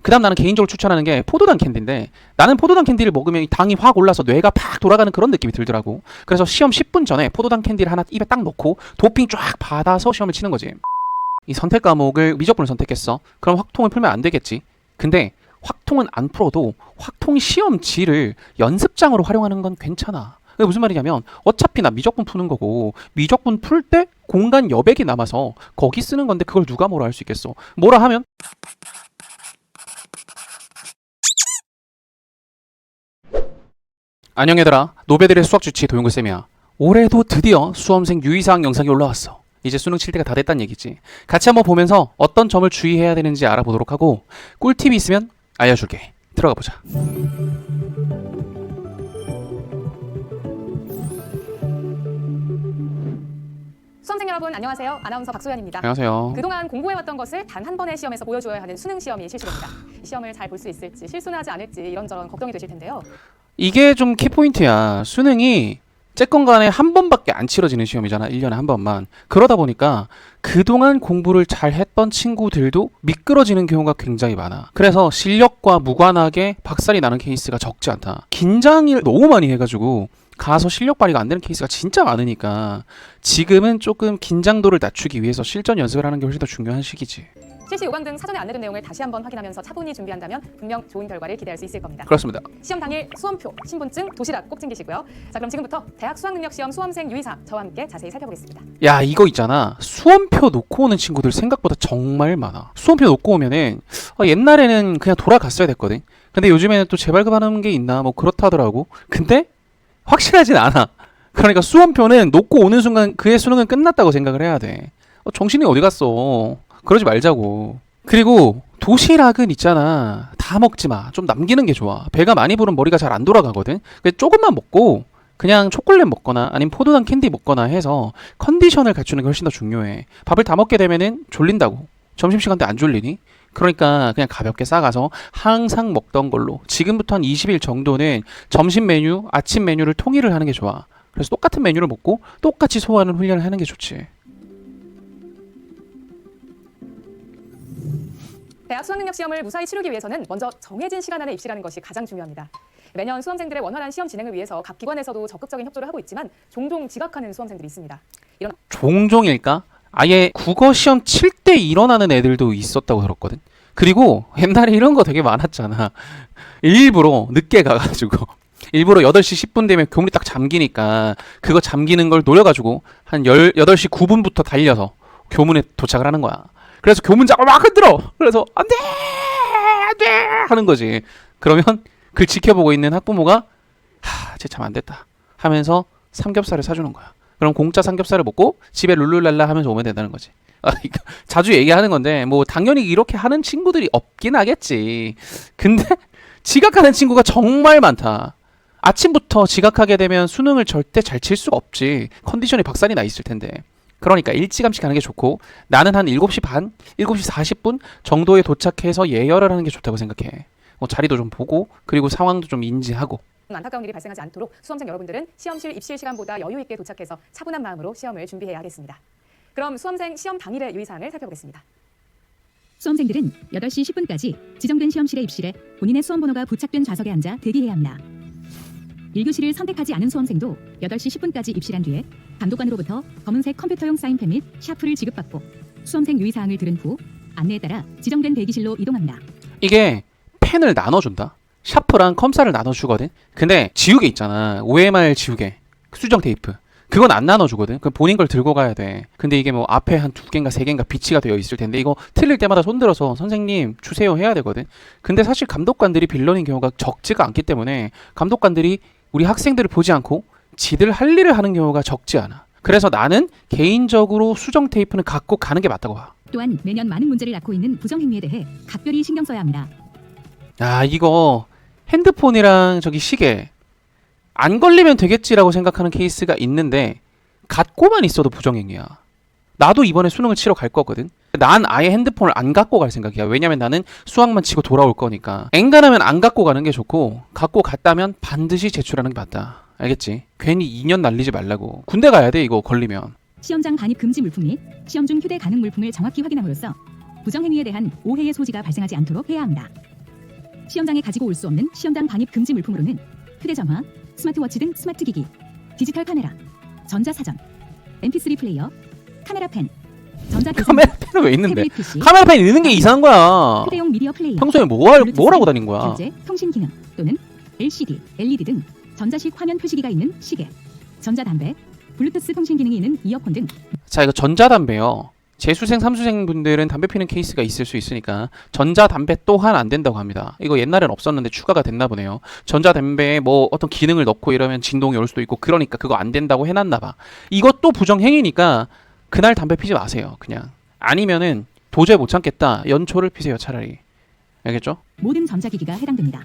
그 다음 나는 개인적으로 추천하는 게 포도당 캔디인데, 나는 포도당 캔디를 먹으면 당이 확 올라서 뇌가 팍 돌아가는 그런 느낌이 들더라고. 그래서 시험 10분 전에 포도당 캔디를 하나 입에 딱 넣고 도핑 쫙 받아서 시험을 치는 거지. 이 선택 과목을 미적분을 선택했어. 그럼 확통을 풀면 안 되겠지. 근데 확통은 안 풀어도 확통 시험지를 연습장으로 활용하는 건 괜찮아. 그게 무슨 말이냐면 어차피 나 미적분 푸는 거고, 미적분 풀 때 공간 여백이 남아서 거기 쓰는 건데 그걸 누가 뭐라 할 수 있겠어. 뭐라 하면 안녕 얘들아, 노베들의 수학 주치 도용글 쌤이야. 올해도 드디어 수험생 유의사항 영상이 올라왔어. 이제 수능 칠 때가 다 됐단 얘기지. 같이 한번 보면서 어떤 점을 주의해야 되는지 알아보도록 하고, 꿀팁이 있으면 알려줄게. 들어가 보자. 수험생 여러분 안녕하세요. 아나운서 박소연입니다. 안녕하세요. 그동안 공부해왔던 것을 단 한 번의 시험에서 보여줘야 하는 수능 시험이 실시됩니다. 이 시험을 잘 볼 수 있을지, 실수는 하지 않을지 이런저런 걱정이 되실 텐데요. 이게 좀 키포인트야. 수능이 쨌건 간에 한 번밖에 안 치러지는 시험이잖아. 1년에 한 번만. 그러다 보니까 그동안 공부를 잘 했던 친구들도 미끄러지는 경우가 굉장히 많아. 그래서 실력과 무관하게 박살이 나는 케이스가 적지 않다. 긴장을 너무 많이 해가지고 가서 실력 발휘가 안 되는 케이스가 진짜 많으니까 지금은 조금 긴장도를 낮추기 위해서 실전 연습을 하는 게 훨씬 더 중요한 시기지. 실시 요강 등 사전에 안내된 내용을 다시 한번 확인하면서 차분히 준비한다면 분명 좋은 결과를 기대할 수 있을 겁니다. 그렇습니다. 시험 당일 수험표, 신분증, 도시락 꼭 챙기시고요. 자, 그럼 지금부터 대학 수학능력시험 수험생 유의사항 저와 함께 자세히 살펴보겠습니다. 야, 이거 있잖아. 수험표 놓고 오는 친구들 생각보다 정말 많아. 수험표 놓고 오면은 옛날에는 그냥 돌아갔어야 됐거든. 근데 요즘에는 또 재발급하는 게 있나 뭐 그렇다 하더라고. 근데 확실하진 않아. 그러니까 수험표는 놓고 오는 순간 그의 수능은 끝났다고 생각을 해야 돼. 정신이 어디 갔어. 그러지 말자고. 그리고 도시락은 있잖아. 다 먹지 마. 좀 남기는 게 좋아. 배가 많이 부르면 머리가 잘 안 돌아가거든. 그래서 조금만 먹고 그냥 초콜릿 먹거나 아니면 포도당 캔디 먹거나 해서 컨디션을 갖추는 게 훨씬 더 중요해. 밥을 다 먹게 되면은 졸린다고. 점심시간 때 안 졸리니? 그러니까 그냥 가볍게 싸가서 항상 먹던 걸로 지금부터 한 20일 정도는 점심 메뉴, 아침 메뉴를 통일을 하는 게 좋아. 그래서 똑같은 메뉴를 먹고 똑같이 소화하는 훈련을 하는 게 좋지. 대학 수학능력시험을 무사히 치르기 위해서는 먼저 정해진 시간 안에 입시라는 것이 가장 중요합니다. 매년 수험생들의 원활한 시험 진행을 위해서 각 기관에서도 적극적인 협조를 하고 있지만 종종 지각하는 수험생들이 있습니다. 종종일까? 아예 국어 시험 칠 때 일어나는 애들도 있었다고 들었거든. 그리고 옛날에 이런 거 되게 많았잖아. 일부러 늦게 가가지고 일부러 8시 10분 되면 교문이 딱 잠기니까 그거 잠기는 걸 노려가지고 한 8시 9분부터 달려서 교문에 도착을 하는 거야. 그래서 교문장을 막 흔들어. 그래서 안돼 안돼 하는 거지. 그러면 그걸 지켜보고 있는 학부모가 쟤 참 안됐다 하면서 삼겹살을 사주는 거야. 그럼 공짜 삼겹살을 먹고 집에 룰루랄라 하면서 오면 된다는 거지. 자주 얘기하는 건데 뭐 당연히 이렇게 하는 친구들이 없긴 하겠지. 근데 지각하는 친구가 정말 많다. 아침부터 지각하게 되면 수능을 절대 잘 칠 수가 없지. 컨디션이 박살이 나 있을 텐데. 그러니까 일찌감치 가는 게 좋고, 나는 한 7시 반, 7시 40분 정도에 도착해서 예열을 하는 게 좋다고 생각해. 자리도 좀 보고 그리고 상황도 좀 인지하고. 안타까운 일이 발생하지 않도록 수험생 여러분들은 시험실 입실 시간보다 여유 있게 도착해서 차분한 마음으로 시험을 준비해야 하겠습니다. 그럼 수험생 시험 당일의 유의사항을 살펴보겠습니다. 수험생들은 8시 10분까지 지정된 시험실에 입실해 본인의 수험 번호가 부착된 좌석에 앉아 대기해야 합니다. 1교시를 선택하지 않은 수험생도 8시 10분까지 입실한 뒤에 감독관으로부터 검은색 컴퓨터용 사인펜 및 샤프를 지급받고 수험생 유의사항을 들은 후 안내에 따라 지정된 대기실로 이동합니다. 이게 펜을 나눠준다. 샤프랑 컴사를 나눠주거든. 근데 지우개 있잖아. OMR 지우개, 수정 테이프. 그건 안 나눠주거든. 그 본인 걸 들고 가야 돼. 근데 이게 뭐 앞에 한 2개인가 3개인가 비치가 되어 있을 텐데 이거 틀릴 때마다 손들어서 선생님 주세요 해야 되거든. 근데 사실 감독관들이 빌런인 경우가 적지가 않기 때문에 감독관들이 우리 학생들을 보지 않고 지들 할 일을 하는 경우가 적지 않아. 그래서 나는 개인적으로 수정 테이프는 갖고 가는 게 맞다고 봐. 또한 매년 많은 문제를 낳고 있는 부정행위에 대해 각별히 신경 써야 합니다. 아, 이거 핸드폰이랑 저기 시계 안 걸리면 되겠지라고 생각하는 케이스가 있는데 갖고만 있어도 부정행위야. 나도 이번에 수능을 치러 갈 거거든. 난 아예 핸드폰을 안 갖고 갈 생각이야. 왜냐면 나는 수학만 치고 돌아올 거니까. 엔간하면 안 갖고 가는 게 좋고 갖고 갔다면 반드시 제출하는 게 맞다. 알겠지? 괜히 2년 날리지 말라고. 군대 가야 돼 이거 걸리면. 시험장 반입 금지 물품 및 시험 중 휴대 가능 물품을 정확히 확인함으로써 부정행위에 대한 오해의 소지가 발생하지 않도록 해야 합니다. 시험장에 가지고 올 수 없는 시험장 반입 금지 물품으로는 휴대전화, 스마트워치 등 스마트 기기, 디지털 카메라, 전자사전, MP3 플레이어, 카메라 펜, 전자계산, 카메라 펜은 왜 있는데? 태블릿 PC, 카메라 펜 있는 게 이상한 거야. 휴대용 미디어 플레이어, 평소에 블루투스, 뭐라고 다닌 거야? 결제, 통신 기능 또는 LCD, LED 등 전자식 화면 표시기가 있는 시계, 전자담배, 블루투스 통신 기능이 있는 이어폰 등 자, 이거 전자담배요. 재수생, 삼수생 분들은 담배 피는 케이스가 있을 수 있으니까 전자담배 또한 안 된다고 합니다. 이거 옛날엔 없었는데 추가가 됐나 보네요. 전자담배에 뭐 어떤 기능을 넣고 이러면 진동이 올 수도 있고 그러니까 그거 안 된다고 해놨나 봐. 이것도 부정행위니까 그날 담배 피지 마세요. 그냥. 아니면은 도저히 못 참겠다. 연초를 피세요, 차라리. 알겠죠? 모든 전자기기가 해당됩니다.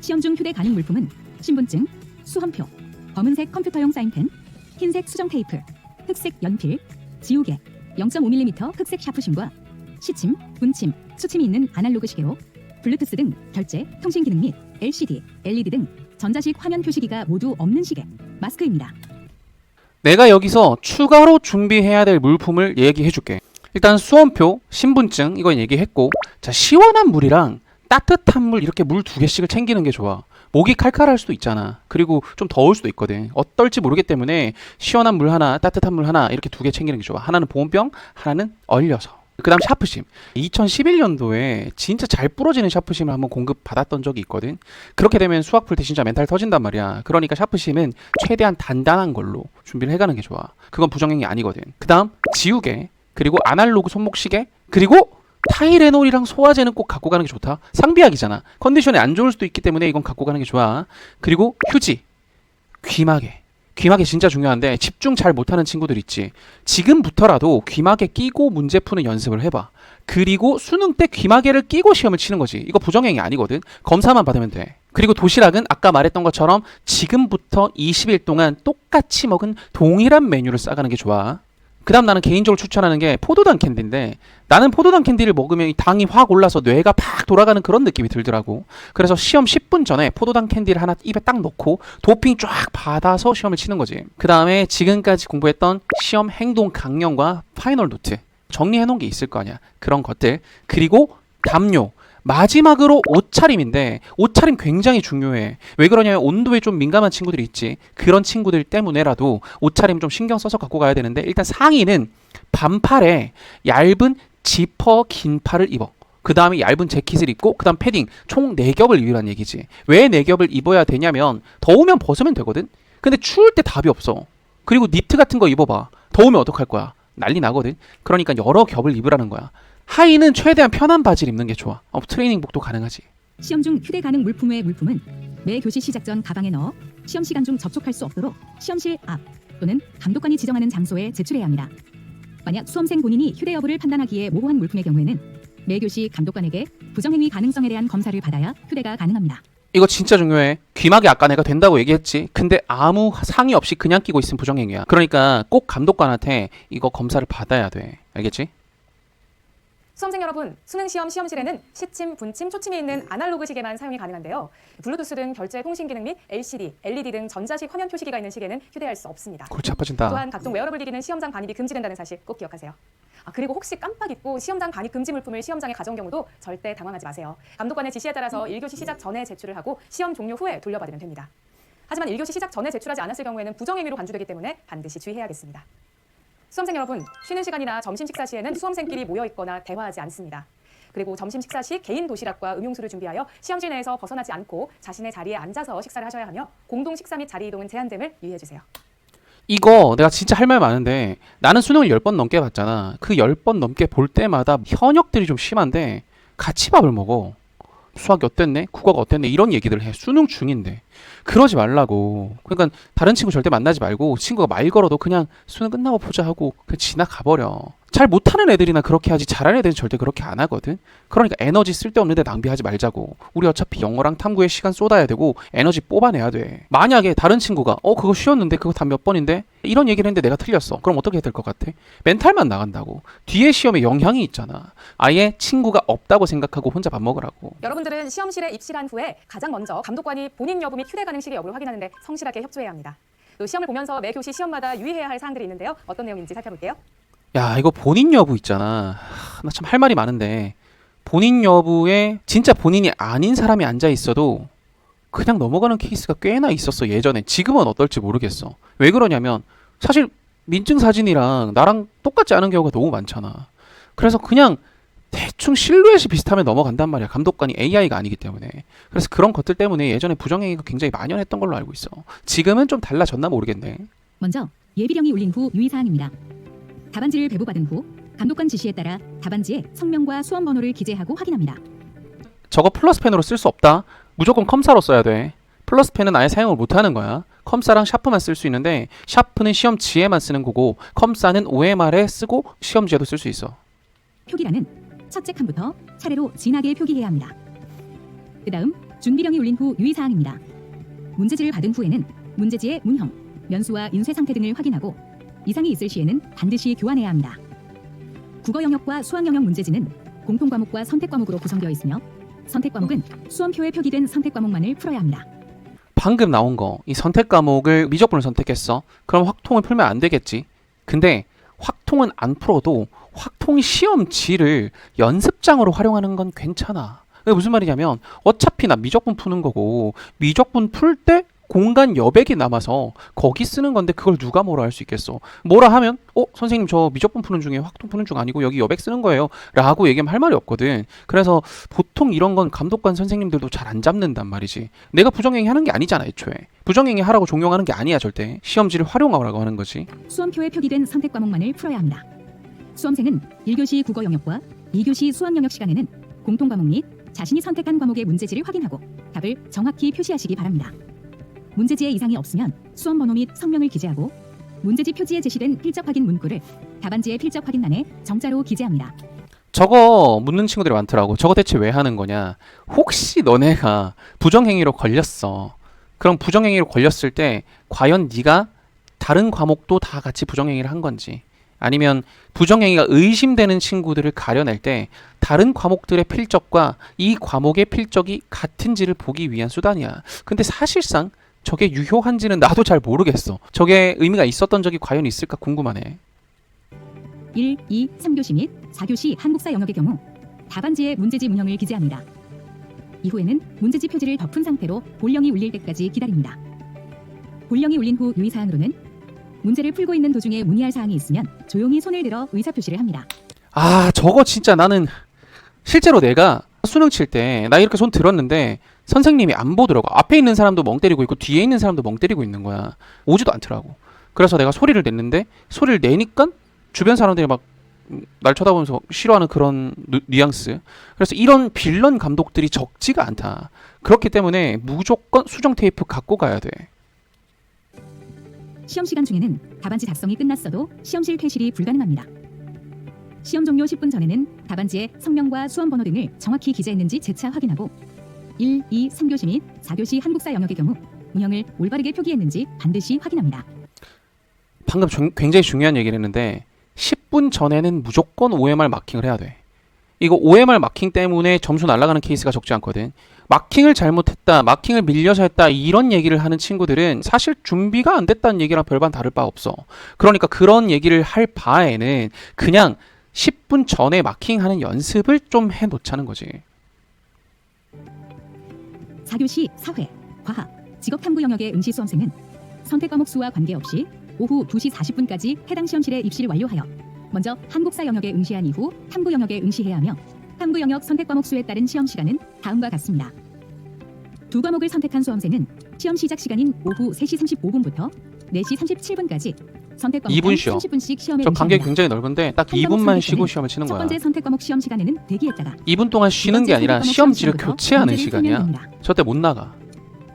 시험 중 휴대 가능 물품은 신분증, 수험표, 검은색 컴퓨터용 사인펜, 흰색 수정 테이프, 흑색 연필, 지우개, 0.5mm 흑색 샤프심과 시침, 분침, 수침이 있는 아날로그 시계로 블루투스 등 결제, 통신 기능 및 LCD, LED 등 전자식 화면 표시기가 모두 없는 시계, 마스크입니다. 내가 여기서 추가로 준비해야 될 물품을 얘기해 줄게. 일단 수험표, 신분증 이건 얘기했고, 자, 시원한 물이랑 따뜻한 물 이렇게 물 2개씩을 챙기는 게 좋아. 목이 칼칼할 수도 있잖아. 그리고 좀 더울 수도 있거든. 어떨지 모르기 때문에 시원한 물 하나, 따뜻한 물 하나 이렇게 2개 챙기는 게 좋아. 하나는 보온병, 하나는 얼려서. 그 다음 샤프심. 2011년도에 진짜 잘 부러지는 샤프심을 한번 공급받았던 적이 있거든. 그렇게 되면 수학 풀 때 진짜 멘탈 터진단 말이야. 그러니까 샤프심은 최대한 단단한 걸로 준비를 해가는 게 좋아. 그건 부정행위 아니거든. 그 다음 지우개, 그리고 아날로그 손목시계, 그리고 타이레놀이랑 소화제는 꼭 갖고 가는 게 좋다. 상비약이잖아. 컨디션이 안 좋을 수도 있기 때문에 이건 갖고 가는 게 좋아. 그리고 휴지, 귀마개. 귀마개 진짜 중요한데 집중 잘 못하는 친구들 있지. 지금부터라도 귀마개 끼고 문제 푸는 연습을 해봐. 그리고 수능 때 귀마개를 끼고 시험을 치는 거지. 이거 부정행위 아니거든. 검사만 받으면 돼. 그리고 도시락은 아까 말했던 것처럼 지금부터 20일 동안 똑같이 먹은 동일한 메뉴를 싸가는 게 좋아. 그 다음 나는 개인적으로 추천하는 게 포도당 캔디인데, 나는 포도당 캔디를 먹으면 이 당이 확 올라서 뇌가 팍 돌아가는 그런 느낌이 들더라고. 그래서 시험 10분 전에 포도당 캔디를 하나 입에 딱 넣고 도핑 쫙 받아서 시험을 치는 거지. 그 다음에 지금까지 공부했던 시험 행동 강령과 파이널 노트 정리해 놓은 게 있을 거 아니야. 그런 것들. 그리고 담요. 마지막으로 옷차림인데, 옷차림 굉장히 중요해. 왜 그러냐면 온도에 좀 민감한 친구들이 있지. 그런 친구들 때문에라도 옷차림 좀 신경 써서 갖고 가야 되는데, 일단 상의는 반팔에 얇은 지퍼 긴 팔을 입어. 그 다음에 얇은 재킷을 입고, 그 다음 패딩 총 4겹을 입으란 얘기지. 왜 4겹을 입어야 되냐면 더우면 벗으면 되거든. 근데 추울 때 답이 없어. 그리고 니트 같은 거 입어봐. 더우면 어떡할 거야? 난리 나거든. 그러니까 여러 겹을 입으라는 거야. 하의는 최대한 편한 바지를 입는 게 좋아. 트레이닝복도 가능하지. 시험 중 휴대 가능 물품 외 물품은 매 교시 시작 전 가방에 넣어 시험 시간 중 접촉할 수 없도록 시험실 앞 또는 감독관이 지정하는 장소에 제출해야 합니다. 만약 수험생 본인이 휴대 여부를 판단하기에 모호한 물품의 경우에는 매 교시 감독관에게 부정행위 가능성에 대한 검사를 받아야 휴대가 가능합니다. 이거 진짜 중요해. 귀마개 아까 내가 된다고 얘기했지. 근데 아무 상의 없이 그냥 끼고 있으면 부정행위야. 그러니까 꼭 감독관한테 이거 검사를 받아야 돼. 알겠지? 수험생 여러분, 수능 시험 시험실에는 시침, 분침, 초침이 있는 아날로그 시계만 사용이 가능한데요. 블루투스 등 결제 통신 기능 및 LCD, LED 등 전자식 화면 표시기가 있는 시계는 휴대할 수 없습니다. 골치 아파진다. 또한 각종 웨어러블 기기는 시험장 반입이 금지된다는 사실 꼭 기억하세요. 그리고 혹시 깜빡 잊고 시험장 반입 금지 물품을 시험장에 가져온 경우도 절대 당황하지 마세요. 감독관의 지시에 따라서 1교시 시작 전에 제출을 하고 시험 종료 후에 돌려받으면 됩니다. 하지만 1교시 시작 전에 제출하지 않았을 경우에는 부정행위로 간주되기 때문에 반드시 주의해야겠습니다. 수험생 여러분, 쉬는 시간이나 점심 식사 시에는 수험생끼리 모여 있거나 대화하지 않습니다. 그리고 점심 식사 시 개인 도시락과 음용수를 준비하여 시험실 내에서 벗어나지 않고 자신의 자리에 앉아서 식사를 하셔야 하며 공동 식사 및 자리 이동은 제한됨을 유의해 주세요. 이거 내가 진짜 할 말 많은데, 나는 수능을 10번 넘게 봤잖아. 그 10번 넘게 볼 때마다 현역들이 좀 심한데 같이 밥을 먹어. 수학이 어땠네? 국어가 어땠네? 이런 얘기들 해. 수능 중인데. 그러지 말라고. 그러니까 다른 친구 절대 만나지 말고, 친구가 말 걸어도 그냥 수능 끝나고 보자 하고 그냥 지나가 버려. 잘 못하는 애들이나 그렇게 하지, 잘하는 애들은 절대 그렇게 안 하거든. 그러니까 에너지 쓸데없는데 낭비하지 말자고. 우리 어차피 영어랑 탐구에 시간 쏟아야 되고 에너지 뽑아내야 돼. 만약에 다른 친구가 그거 쉬었는데 그거 다 몇 번인데? 이런 얘기를 했는데 내가 틀렸어. 그럼 어떻게 해야 될 것 같아? 멘탈만 나간다고. 뒤에 시험에 영향이 있잖아. 아예 친구가 없다고 생각하고 혼자 밥 먹으라고. 여러분들은 시험실에 입실한 후에 가장 먼저 감독관이 본인 여부 및 휴대 가능 시기 여부를 확인하는데 성실하게 협조해야 합니다. 또 시험을 보면서 매 교시 시험마다 유의해야 할 사항들이 있는데요. 어떤 내용인지 살펴볼게요. 야, 이거 본인 여부 있잖아. 나 참 할 말이 많은데, 본인 여부에 진짜 본인이 아닌 사람이 앉아 있어도 그냥 넘어가는 케이스가 꽤나 있었어 예전에. 지금은 어떨지 모르겠어. 왜 그러냐면 사실 민증 사진이랑 나랑 똑같지 않은 경우가 너무 많잖아. 그래서 그냥 대충 실루엣이 비슷하면 넘어간단 말이야. 감독관이 AI가 아니기 때문에. 그래서 그런 것들 때문에 예전에 부정행위가 굉장히 만연했던 걸로 알고 있어. 지금은 좀 달라졌나 모르겠네. 먼저 예비령이 울린 후 유의사항입니다. 답안지를 배부받은 후 감독관 지시에 따라 답안지에 성명과 수험 번호를 기재하고 확인합니다. 저거 플러스펜으로 쓸 수 없다. 무조건 컴사로 써야 돼. 플러스펜은 아예 사용을 못하는 거야. 컴사랑 샤프만 쓸 수 있는데 샤프는 시험지에만 쓰는 거고 컴사는 OMR에 쓰고 시험지에도 쓸 수 있어. 표기란은 첫째 칸부터 차례로 진하게 표기해야 합니다. 그 다음 준비령이 울린 후 유의사항입니다. 문제지를 받은 후에는 문제지의 문형, 면수와 인쇄 상태 등을 확인하고 이상이 있을 시에는 반드시 교환해야 합니다. 국어 영역과 수학 영역 문제지는 공통 과목과 선택 과목으로 구성되어 있으며 선택 과목은 수험표에 표기된 선택 과목만을 풀어야 합니다. 방금 나온 거, 이 선택 과목을 미적분을 선택했어. 그럼 확통을 풀면 안 되겠지. 근데 확통은 안 풀어도 확통 시험지를 연습장으로 활용하는 건 괜찮아. 그게 무슨 말이냐면 어차피 나 미적분 푸는 거고 미적분 풀 때 공간 여백이 남아서 거기 쓰는 건데 그걸 누가 뭐라 할 수 있겠어. 뭐라 하면 선생님 저 미적분 푸는 중에 확통 푸는 중 아니고 여기 여백 쓰는 거예요 라고 얘기하면 할 말이 없거든. 그래서 보통 이런 건 감독관 선생님들도 잘 안 잡는단 말이지. 내가 부정행위 하는 게 아니잖아 애초에. 부정행위 하라고 종용하는 게 아니야 절대. 시험지를 활용하라고 하는 거지. 수험표에 표기된 선택 과목만을 풀어야 합니다. 수험생은 1교시 국어 영역과 2교시 수학 영역 시간에는 공통 과목 및 자신이 선택한 과목의 문제지를 확인하고 답을 정확히 표시하시기 바랍니다. 문제지에 이상이 없으면 수험 번호 및 성명을 기재하고 문제지 표지에 제시된 필적 확인 문구를 답안지의 필적 확인란에 정자로 기재합니다. 저거 묻는 친구들이 많더라고. 저거 대체 왜 하는 거냐. 혹시 너네가 부정행위로 걸렸어. 그럼 부정행위로 걸렸을 때 과연 네가 다른 과목도 다 같이 부정행위를 한 건지, 아니면 부정행위가 의심되는 친구들을 가려낼 때 다른 과목들의 필적과 이 과목의 필적이 같은지를 보기 위한 수단이야. 근데 사실상 저게 유효한지는 나도 잘 모르겠어. 저게 의미가 있었던 적이 과연 있을까 궁금하네. 1, 2, 3교시 및 4교시 한국사 영역의 경우 답안지에 문제지 문형을 기재합니다. 이후에는 문제지 표지를 덮은 상태로 볼령이 울릴 때까지 기다립니다. 볼령이 울린 후 유의사항으로는 문제를 풀고 있는 도중에 문의할 사항이 있으면 조용히 손을 들어 의사표시를 합니다. 아, 저거 진짜 나는 실제로 내가 수능 칠 때 나 이렇게 손 들었는데 선생님이 안 보더라고. 앞에 있는 사람도 멍 때리고 있고 뒤에 있는 사람도 멍 때리고 있는 거야. 오지도 않더라고. 그래서 내가 소리를 냈는데 소리를 내니까 주변 사람들이 막 날 쳐다보면서 싫어하는 그런 뉘앙스. 그래서 이런 빌런 감독들이 적지가 않다. 그렇기 때문에 무조건 수정 테이프 갖고 가야 돼. 시험 시간 중에는 답안지 작성이 끝났어도 시험실 퇴실이 불가능합니다. 시험 종료 10분 전에는 답안지에 성명과 수험 번호 등을 정확히 기재했는지 재차 확인하고 1, 2, 3교시 및 4교시 한국사 영역의 경우 문형을 올바르게 표기했는지 반드시 확인합니다. 방금 굉장히 중요한 얘기를 했는데 10분 전에는 무조건 OMR 마킹을 해야 돼. 이거 OMR 마킹 때문에 점수 날아가는 케이스가 적지 않거든. 마킹을 잘못했다, 마킹을 밀려서 했다 이런 얘기를 하는 친구들은 사실 준비가 안 됐다는 얘기랑 별반 다를 바 없어. 그러니까 그런 얘기를 할 바에는 그냥 10분 전에 마킹하는 연습을 좀 해놓자는 거지. 4교시 사회, 과학, 직업탐구 영역의 응시 수험생은 선택 과목 수와 관계없이 오후 2시 40분까지 해당 시험실에 입시를 완료하여 먼저 한국사 영역에 응시한 이후 탐구 영역에 응시해야 하며 탐구 영역 선택 과목 수에 따른 시험 시간은 다음과 같습니다. 두 과목을 선택한 수험생은 시험 시작 시간인 오후 3시 35분부터 4시 37분까지 선택 과목 2분 쉬어. 30분씩 시험에 저 간격이 응시합니다. 굉장히 넓은데 딱 한 과목 2분만 선택 쉬고 때는 시험을 치는 첫 거야. 번째 선택 과목 시험 시간에는 대기했다가 2분 동안 쉬는 게 아니라 시험지를 교체하는 시간이야. 저때 못 나가.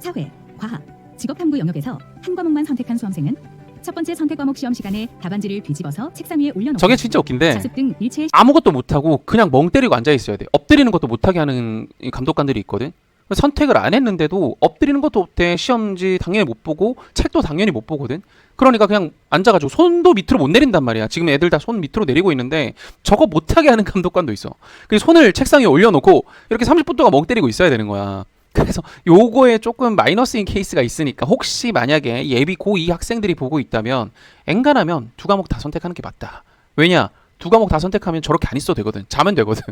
사회, 과학, 직업탐구 영역에서 한 과목만 선택한 수험생은 첫 번째 선택 과목 시험 시간에 답안지를 뒤집어서 책상 위에 올려놓고 저게 진짜 웃긴데 자습 등 일체의 아무것도 못하고 그냥 멍 때리고 앉아 있어야 돼. 엎드리는 것도 못하게 하는 이 감독관들이 있거든. 선택을 안 했는데도 엎드리는 것도 못해. 시험지 당연히 못 보고 책도 당연히 못 보거든. 그러니까 그냥 앉아가지고 손도 밑으로 못 내린단 말이야. 지금 애들 다 손 밑으로 내리고 있는데 저거 못하게 하는 감독관도 있어. 그래서 손을 책상 위에 올려놓고 이렇게 30분 동안 멍 때리고 있어야 되는 거야. 그래서 요거에 조금 마이너스인 케이스가 있으니까 혹시 만약에 예비 고2 학생들이 보고 있다면 엔간하면 두 과목 다 선택하는 게 맞다. 왜냐? 두 과목 다 선택하면 저렇게 안 있어도 되거든. 자면 되거든.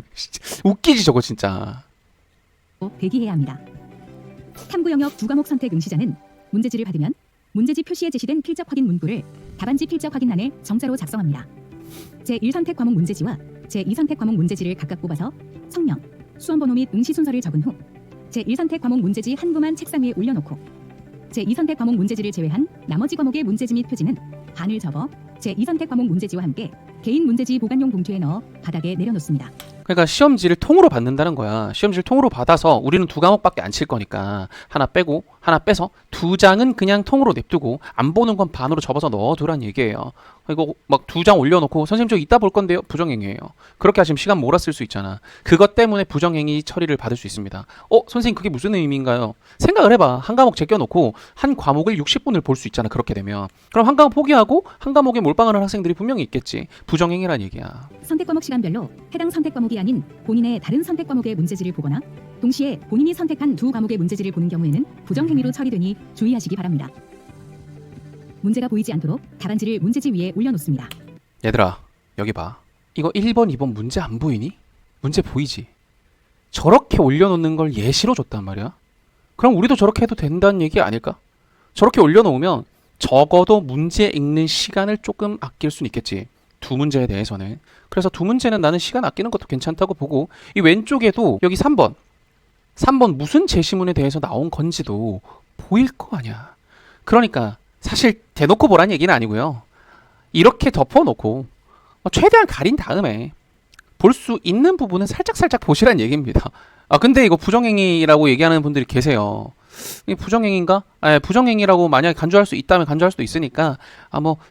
웃기지 저거 진짜. 대기해야 합니다. 탐구 영역 두 과목 선택 응시자는 문제지를 받으면 문제지 표시에 제시된 필적 확인 문구를 답안지 필적 확인란에 정자로 작성합니다. 제1선택 과목 문제지와 제2선택 과목 문제지를 각각 뽑아서 성명, 수험번호 및 응시 순서를 적은 후 제1선택 과목 문제지 한 부만 책상 위에 올려놓고 제2선택 과목 문제지를 제외한 나머지 과목의 문제지 및 표지는 반을 접어 제2선택 과목 문제지와 함께 개인 문제지 보관용 봉투에 넣어 바닥에 내려놓습니다. 그러니까 시험지를 통으로 받는다는 거야. 시험지를 통으로 받아서 우리는 두 과목밖에 안 칠 거니까 하나 빼고 하나 빼서 두 장은 그냥 통으로 냅두고 안 보는 건 반으로 접어서 넣어두란 얘기예요. 이거 막 두 장 올려놓고 선생님 저 이따 볼 건데요. 부정행위예요. 그렇게 하시면 시간 몰아쓸 수 있잖아. 그것 때문에 부정행위 처리를 받을 수 있습니다. 선생님 그게 무슨 의미인가요? 생각을 해봐. 한 과목 제껴놓고 한 과목을 60분을 볼 수 있잖아. 그렇게 되면. 그럼 한 과목 포기하고 한 과목에 몰빵하는 학생들이 분명히 있겠지. 부정행위란 얘기야. 선택 과목 시간별로 해당 선택 과목이 아닌 본인의 다른 선택 과목의 문제지를 보거나 동시에 본인이 선택한 두 과목의 문제지를 보는 경우에는 부정행위로 처리되니 주의하시기 바랍니다. 문제가 보이지 않도록 답안지를 문제지 위에 올려놓습니다. 얘들아 여기 봐. 이거 1번 2번 문제 안 보이니? 문제 보이지? 저렇게 올려놓는 걸 예시로 줬단 말이야. 그럼 우리도 저렇게 해도 된다는 얘기 아닐까? 저렇게 올려놓으면 적어도 문제 읽는 시간을 조금 아낄 수는 있겠지. 두 문제에 대해서는. 그래서 두 문제는 나는 시간 아끼는 것도 괜찮다고 보고 이 왼쪽에도 여기 3번 무슨 제시문에 대해서 나온 건지도 보일 거 아니야. 그러니까 사실 대놓고 보란 얘기는 아니고요. 이렇게 덮어놓고 최대한 가린 다음에 볼 수 있는 부분은 살짝 보시란 얘기입니다. 근데 이거 부정행위라고 얘기하는 분들이 계세요. 이게 부정행위인가? 부정행위라고 만약에 간주할 수 있다면 간주할 수도 있으니까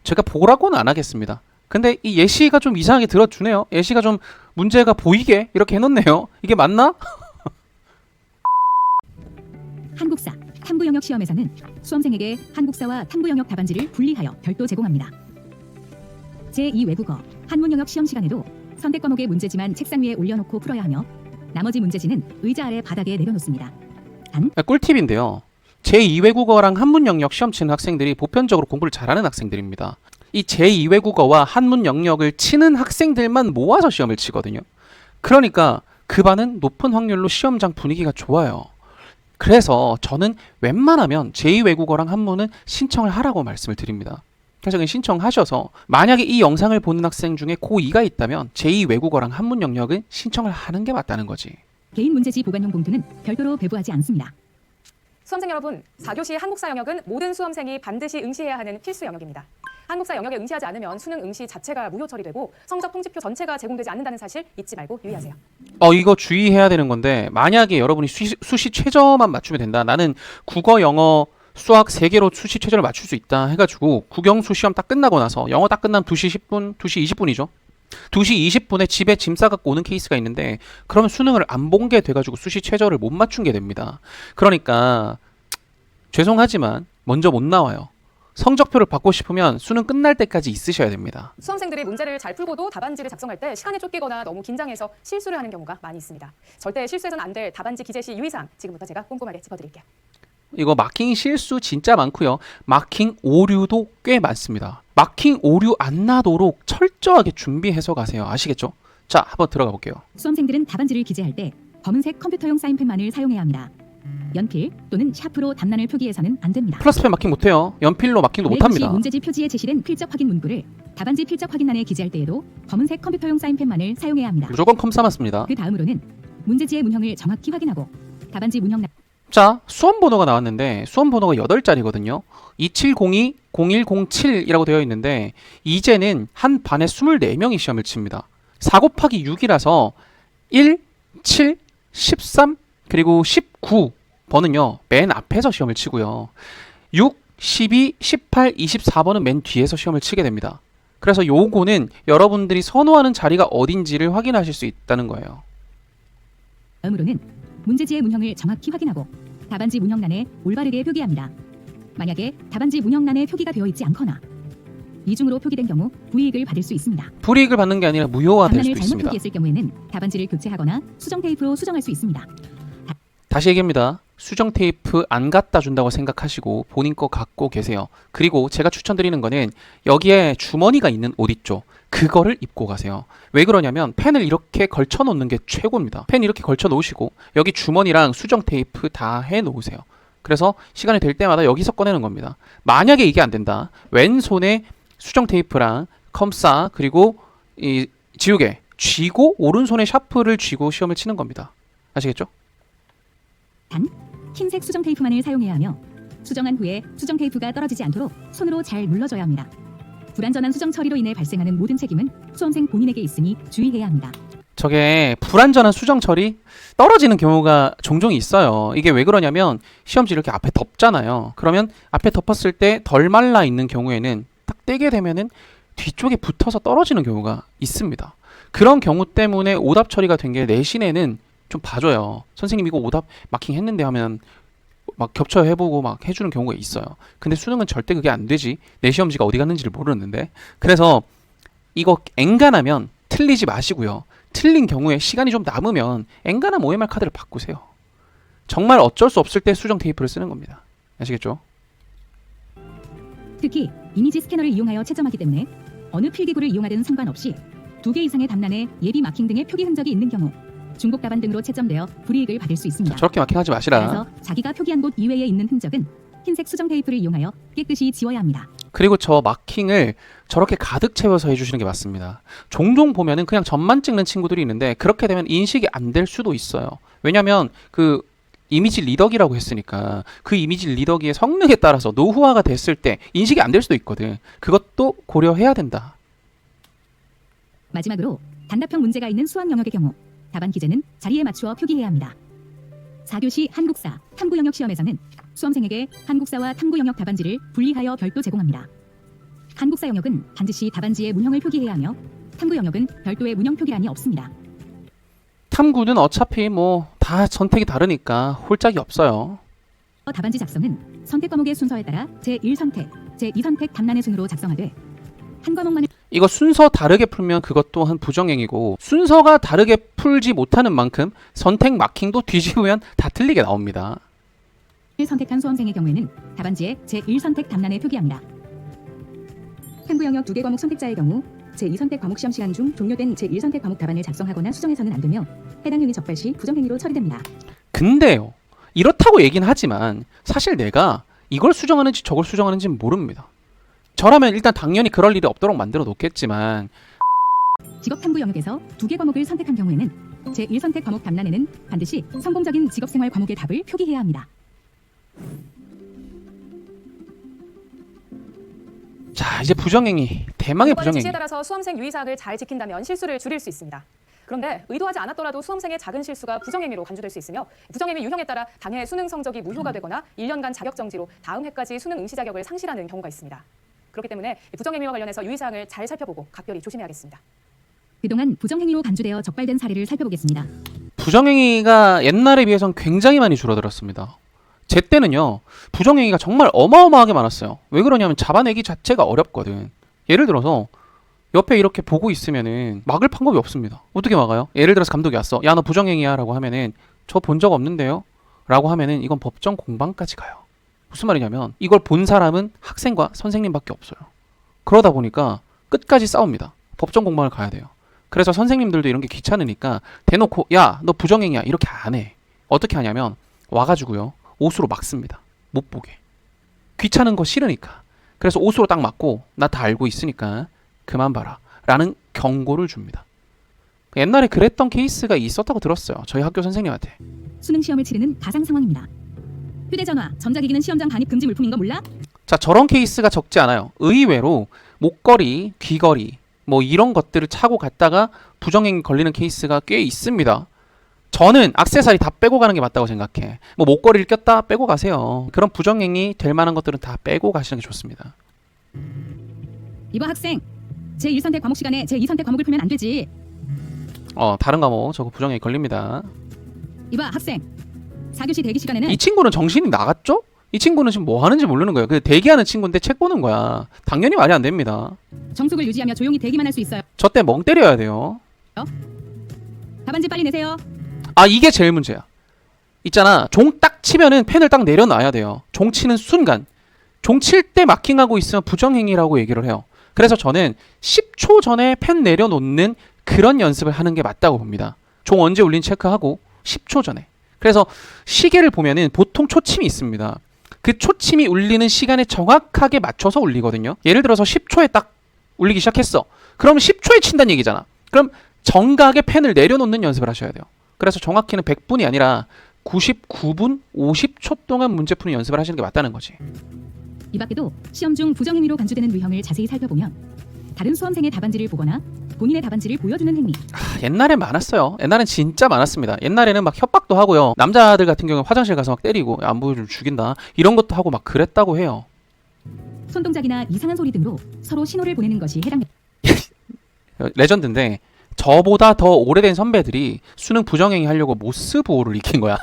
제가 보라고는 안 하겠습니다. 근데 이 예시가 좀 이상하게 들어주네요. 예시가 좀 문제가 보이게 이렇게 해놓네요. 이게 맞나? 한국사, 탐구 영역 시험에서는 수험생에게 한국사와 탐구 영역 답안지를 분리하여 별도 제공합니다. 제2외국어, 한문 영역 시험 시간에도 선택 과목의 문제지만 책상 위에 올려놓고 풀어야 하며 나머지 문제지는 의자 아래 바닥에 내려놓습니다. 꿀팁인데요. 제2외국어랑 한문 영역 시험 치는 학생들이 보편적으로 공부를 잘하는 학생들입니다. 이 제2외국어와 한문 영역을 치는 학생들만 모아서 시험을 치거든요. 그러니까 그 반은 높은 확률로 시험장 분위기가 좋아요. 그래서 저는 웬만하면 제2외국어랑 한문은 신청을 하라고 말씀을 드립니다. 그래서 그냥 신청하셔서 만약에 이 영상을 보는 학생 중에 고2가 있다면 제2외국어랑 한문 영역은 신청을 하는 게 맞다는 거지. 개인 문제지 보관용 봉투는 별도로 배부하지 않습니다. 수험생 여러분, 4교시 한국사 영역은 모든 수험생이 반드시 응시해야 하는 필수 영역입니다. 한국사 영역에 응시하지 않으면 수능 응시 자체가 무효 처리되고 성적 통지표 전체가 제공되지 않는다는 사실 잊지 말고 유의하세요. 이거 주의해야 되는 건데 만약에 여러분이 수시 최저만 맞추면 된다. 나는 국어, 영어, 수학 3개로 수시 최저를 맞출 수 있다 해가지고 국영수 시험 딱 끝나고 나서 영어 딱 끝나면 2시 10분, 2시 20분이죠. 2시 20분에 집에 짐 싸갖고 오는 케이스가 있는데 그러면 수능을 안 본 게 돼가지고 수시 최저를 못 맞춘 게 됩니다. 그러니까 죄송하지만 먼저 못 나와요. 성적표를 받고 싶으면 수능 끝날 때까지 있으셔야 됩니다. 수험생들이 문제를 잘 풀고도 답안지를 작성할 때 시간에 쫓기거나 너무 긴장해서 실수를 하는 경우가 많이 있습니다. 절대 실수해서는 안 될 답안지 기재 시 유의사항 지금부터 제가 꼼꼼하게 짚어드릴게요. 이거 마킹 실수 진짜 많고요. 마킹 오류도 꽤 많습니다. 마킹 오류 안 나도록 철저하게 준비해서 가세요. 아시겠죠? 자, 한번 들어가 볼게요. 수험생들은 답안지를 기재할 때 검은색 컴퓨터용 사인펜만을 사용해야 합니다. 연필 또는 샤프로 답란을 표기해서는 안 됩니다. 플러스펜 마킹 못해요. 연필로 마킹도 못합니다. 문제지 표지에 제시된 필적 확인 문구를 답안지 필적 확인란에 기재할 때에도 검은색 컴퓨터용 사인펜만을 사용해야 합니다. 무조건 컴 삼았습니다. 그 다음으로는 문제지의 문형을 정확히 확인하고 답안지 문형란 자, 수험 번호가 나왔는데 수험 번호가 8자리거든요. 2702-0107이라고 되어 있는데 이제는 한 반에 24명이 시험을 칩니다. 4 곱하기 6이라서 1, 7, 13, 그리고 19번은요. 맨 앞에서 시험을 치고요. 6, 12, 18, 24번은 맨 뒤에서 시험을 치게 됩니다. 그래서 요거는 여러분들이 선호하는 자리가 어딘지를 확인하실 수 있다는 거예요. 다음으로는 문제지의 문형을 정확히 확인하고 답안지 문형란에 올바르게 표기합니다. 만약에 답안지 문형란에 표기가 되어 있지 않거나 이중으로 표기된 경우 불이익을 받을 수 있습니다. 불이익을 받는 게 아니라 무효가 될 답란을 수도 잘못 있습니다. 표기했을 경우에는 답안지를 교체하거나 수정 테이프로 수정할 수 있습니다. 다시 얘기합니다. 수정 테이프 안 갖다 준다고 생각하시고 본인 거 갖고 계세요. 그리고 제가 추천드리는 거는 여기에 주머니가 있는 옷 있죠. 그거를 입고 가세요. 왜 그러냐면 펜을 이렇게 걸쳐 놓는 게 최고입니다. 펜 이렇게 걸쳐 놓으시고 여기 주머니랑 수정 테이프 다 해 놓으세요. 그래서 시간이 될 때마다 여기서 꺼내는 겁니다. 만약에 이게 안 된다. 왼손에 수정 테이프랑 컴싸 그리고 이 지우개 쥐고 오른손에 샤프를 쥐고 시험을 치는 겁니다. 아시겠죠? 단, 흰색 수정 테이프만을 사용해야 하며 수정한 후에 수정 테이프가 떨어지지 않도록 손으로 잘 눌러줘야 합니다. 불완전한 수정 처리로 인해 발생하는 모든 책임은 수험생 본인에게 있으니 주의해야 합니다. 저게 불완전한 수정 처리 떨어지는 경우가 종종 있어요. 이게 왜 그러냐면 시험지 이렇게 앞에 덮잖아요. 그러면 앞에 덮었을 때 덜 말라 있는 경우에는 딱 떼게 되면은 뒤쪽에 붙어서 떨어지는 경우가 있습니다. 그런 경우 때문에 오답 처리가 된 게 내신에는 좀 봐줘요. 선생님 이거 오답 마킹 했는데 하면 막 겹쳐 해보고 막 해주는 경우가 있어요. 근데 수능은 절대 그게 안 되지. 내 시험지가 어디 갔는지를 모르는데. 그래서 이거 엔간하면 틀리지 마시고요. 틀린 경우에 시간이 좀 남으면 엔간한 OMR 카드를 바꾸세요. 정말 어쩔 수 없을 때 수정 테이프를 쓰는 겁니다. 아시겠죠? 특히 이미지 스캐너를 이용하여 채점하기 때문에 어느 필기구를 이용하든 상관없이 2개 이상의 답란에 예비 마킹 등의 표기 흔적이 있는 경우 중복 답안 등으로 채점되어 불이익을 받을 수 있습니다. 저렇게 마킹하지 마시라. 따라서 자기가 표기한 곳 이외에 있는 흔적은 흰색 수정 테이프를 이용하여 깨끗이 지워야 합니다. 그리고 저 마킹을 저렇게 가득 채워서 해주시는 게 맞습니다. 종종 보면은 그냥 점만 찍는 친구들이 있는데 그렇게 되면 인식이 안 될 수도 있어요. 왜냐면 그 이미지 리더기라고 했으니까 그 이미지 리더기의 성능에 따라서 노후화가 됐을 때 인식이 안 될 수도 있거든. 그것도 고려해야 된다. 마지막으로 단답형 문제가 있는 수학 영역의 경우 답안 기재는 자리에 맞추어 표기해야 합니다. 4교시 한국사, 탐구 영역 시험에서는 수험생에게 한국사와 탐구 영역 답안지를 분리하여 별도 제공합니다. 한국사 영역은 반드시 답안지에 문형을 표기해야 하며 탐구 영역은 별도의 문형 표기란이 없습니다. 탐구는 어차피 뭐 다 선택이 다르니까 홀짝이 없어요. 답안지 작성은 선택 과목의 순서에 따라 제1선택, 제2선택 답란의 순으로 작성하되 한 과목만을 이거 순서 다르게 풀면 그것 또한 부정행위고 순서가 다르게 풀지 못하는 만큼 선택 마킹도 뒤집으면 다 틀리게 나옵니다. 선택한 수험생의 경우에는 답안지에 제1선택 답란에 표기합니다. 탐구 영역 2개 과목 선택자의 경우 제2선택 과목 시험 시간 중 종료된 제1선택 과목 답안을 작성하거나 수정해서는 안 되며 해당 행위 적발 시 부정행위로 처리됩니다. 근데요, 이렇다고 얘기는 하지만 사실 내가 이걸 수정하는지 저걸 수정하는지는 모릅니다. 저라면 일단 당연히 그럴 일이 없도록 만들어 놓겠지만 직업탐구 영역에서 2개 과목을 선택한 경우에는 제1선택 과목 답란에는 반드시 성공적인 직업생활 과목의 답을 표기해야 합니다. 자, 이제 부정행위, 대망의 감독관의 부정행위. 지시에 따라서 수험생 유의사항을 잘 지킨다면 실수를 줄일 수 있습니다. 그런데 의도하지 않았더라도 수험생의 작은 실수가 부정행위로 간주될 수 있으며 부정행위 유형에 따라 당해 수능 성적이 무효가 되거나 1년간 자격정지로 다음 해까지 수능 응시 자격을 상실하는 경우가 있습니다. 그렇기 때문에 부정행위와 관련해서 유의사항을 잘 살펴보고 각별히 조심해야겠습니다. 그동안 부정행위로 간주되어 적발된 사례를 살펴보겠습니다. 부정행위가 옛날에 비해서는 굉장히 많이 줄어들었습니다. 제 때는요, 부정행위가 정말 어마어마하게 많았어요. 왜 그러냐면 잡아내기 자체가 어렵거든. 예를 들어서 옆에 이렇게 보고 있으면은 막을 방법이 없습니다. 어떻게 막아요? 예를 들어서 감독이 왔어. 야, 너 부정행위야 라고 하면은 저 본 적 없는데요? 라고 하면은 이건 법정 공방까지 가요. 무슨 말이냐면 이걸 본 사람은 학생과 선생님밖에 없어요. 그러다 보니까 끝까지 싸웁니다. 법정 공방을 가야 돼요. 그래서 선생님들도 이런 게 귀찮으니까 대놓고 야, 너 부정행위야 이렇게 안 해. 어떻게 하냐면 와가지고요, 옷으로 막습니다. 못 보게. 귀찮은 거 싫으니까. 그래서 옷으로 딱 막고 나 다 알고 있으니까 그만 봐라 라는 경고를 줍니다. 옛날에 그랬던 케이스가 있었다고 들었어요. 저희 학교 선생님한테. 수능 시험을 치르는 가상 상황입니다. 휴대전화, 전자기기는 시험장 반입 금지 물품인 거 몰라? 자, 저런 케이스가 적지 않아요. 의외로 목걸이, 귀걸이 뭐 이런 것들을 차고 갔다가 부정행위 걸리는 케이스가 꽤 있습니다. 저는 액세서리 다 빼고 가는 게 맞다고 생각해. 뭐 목걸이를 꼈다 빼고 가세요. 그런 부정행위 될 만한 것들은 다 빼고 가시는 게 좋습니다. 이봐 학생, 제1선택 과목 시간에 제2선택 과목을 풀면 안 되지. 다른 과목 저거 부정행위 걸립니다. 이봐 학생, 4교시 대기 시간에는 이 친구는 정신이 나갔죠? 이 친구는 지금 뭐 하는지 모르는 거예요. 그 대기하는 친구인데 책 보는 거야. 당연히 말이 안 됩니다. 정숙을 유지하며 조용히 대기만 할 수 있어요. 저 때 멍 때려야 돼요. 답안지 빨리 내세요. 아, 이게 제일 문제야. 있잖아. 종 딱 치면은 펜을 딱 내려놔야 돼요. 종 치는 순간. 종 칠 때 마킹하고 있으면 부정행위라고 얘기를 해요. 그래서 저는 10초 전에 펜 내려놓는 그런 연습을 하는 게 맞다고 봅니다. 종 언제 울린 체크하고 10초 전에. 그래서 시계를 보면은 보통 초침이 있습니다. 그 초침이 울리는 시간에 정확하게 맞춰서 울리거든요. 예를 들어서 10초에 딱 울리기 시작했어. 그럼 10초에 친다는 얘기잖아. 그럼 정각에 펜을 내려놓는 연습을 하셔야 돼요. 그래서 정확히는 100분이 아니라 99분 50초 동안 문제 푸는 연습을 하시는 게 맞다는 거지. 이 밖에도 시험 중 부정행위로 간주되는 유형을 자세히 살펴보면 다른 수험생의 답안지를 보거나 본인의 답안지를 보여주는 행위, 옛날엔 많았어요. 옛날엔 진짜 많았습니다. 옛날에는 막 협박도 하고요. 남자들 같은 경우는 화장실 가서 막 때리고 안 보여주면 죽인다. 이런 것도 하고 막 그랬다고 해요. 손동작이나 이상한 소리 등으로 서로 신호를 보내는 것이 해당됩니다. 레전드인데 저보다 더 오래된 선배들이 수능 부정행위 하려고 모스 보호를 익힌 거야.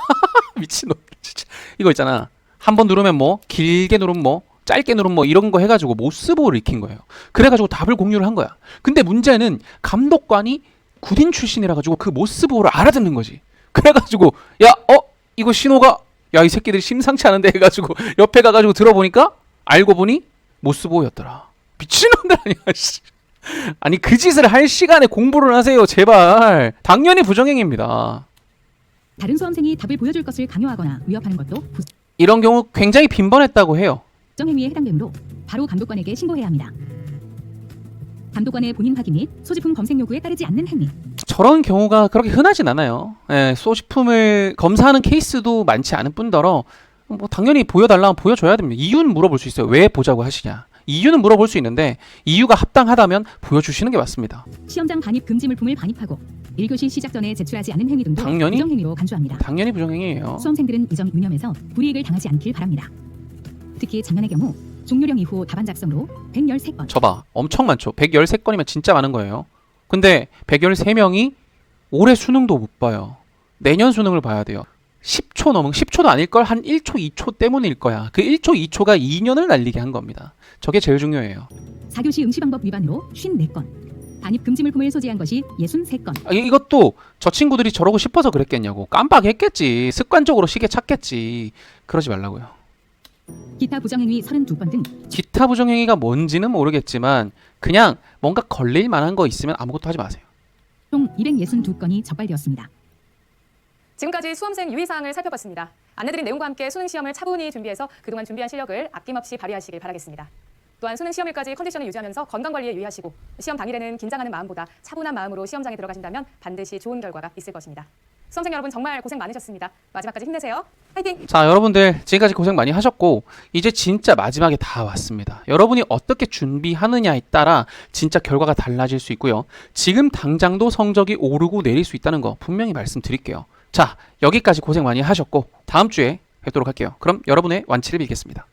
미친놈 진짜. 이거 있잖아. 한 번 누르면 뭐 길게 누르면 뭐 짧게 누르면 뭐 이런 거 해가지고 모스 보호를 익힌 거예요. 그래가지고 답을 공유를 한 거야. 근데 문제는 감독관이 군인 출신이라 가지고 그 모스 보호를 알아듣는 거지. 그래가지고 이거 신호가 야 이 새끼들이 심상치 않은데 해가지고 옆에 가가지고 들어보니까 알고 보니 모스 보호였더라. 미친놈들 아니야. 씨. 아니 그 짓을 할 시간에 공부를 하세요 제발. 당연히 부정행위입니다. 다른 수험생이 답을 보여줄 것을 강요하거나 위협하는 것도 이런 경우 굉장히 빈번했다고 해요. 부정행위에 해당되므로 바로 감독관에게 신고해야 합니다. 감독관의 본인 확인 및 소지품 검색 요구에 따르지 않는 행위, 저런 경우가 그렇게 흔하진 않아요. 예, 소지품을 검사하는 케이스도 많지 않은 뿐더러 뭐 당연히 보여달라면 보여줘야 됩니다. 이유는 물어볼 수 있어요. 왜 보자고 하시냐. 이유는 물어볼 수 있는데 이유가 합당하다면 보여주시는 게 맞습니다. 시험장 반입 금지 물품을 반입하고 1교시 시작 전에 제출하지 않은 행위 등도 당연히? 부정행위로 간주합니다. 당연히 부정행위예요. 수험생들은 이 점 유념해서 불이익을 당하지 않길 바랍니다. 특히 작년의 경우 종료령 이후 답안 작성으로 113건, 저봐 엄청 많죠. 113건이면 진짜 많은 거예요. 근데 113명이 올해 수능도 못 봐요. 내년 수능을 봐야 돼요. 10초 넘은 10초도 아닐걸 한 1초 2초 때문일 거야. 그 1초 2초가 2년을 날리게 한 겁니다. 저게 제일 중요해요. 4교시 응시방법 위반으로 54건, 반입 금지 물품을 소지한 것이 63건, 이것도 저 친구들이 저러고 싶어서 그랬겠냐고. 깜빡했겠지. 습관적으로 시계 찾겠지. 그러지 말라고요. 기타 부정행위 32건 등 기타 부정행위가 뭔지는 모르겠지만 그냥 뭔가 걸릴 만한 거 있으면 아무것도 하지 마세요. 총 262건이 적발되었습니다. 지금까지 수험생 유의사항을 살펴봤습니다. 안내드린 내용과 함께 수능 시험을 차분히 준비해서 그동안 준비한 실력을 아낌없이 발휘하시길 바라겠습니다. 또한 수능 시험일까지 컨디션을 유지하면서 건강관리에 유의하시고 시험 당일에는 긴장하는 마음보다 차분한 마음으로 시험장에 들어가신다면 반드시 좋은 결과가 있을 것입니다. 수험생 여러분 정말 고생 많으셨습니다. 마지막까지 힘내세요. 화이팅! 자, 여러분들 지금까지 고생 많이 하셨고 이제 진짜 마지막에 다 왔습니다. 여러분이 어떻게 준비하느냐에 따라 진짜 결과가 달라질 수 있고요. 지금 당장도 성적이 오르고 내릴 수 있다는 거 분명히 말씀드릴게요. 자, 여기까지 고생 많이 하셨고 다음 주에 뵙도록 할게요. 그럼 여러분의 완치를 빌겠습니다.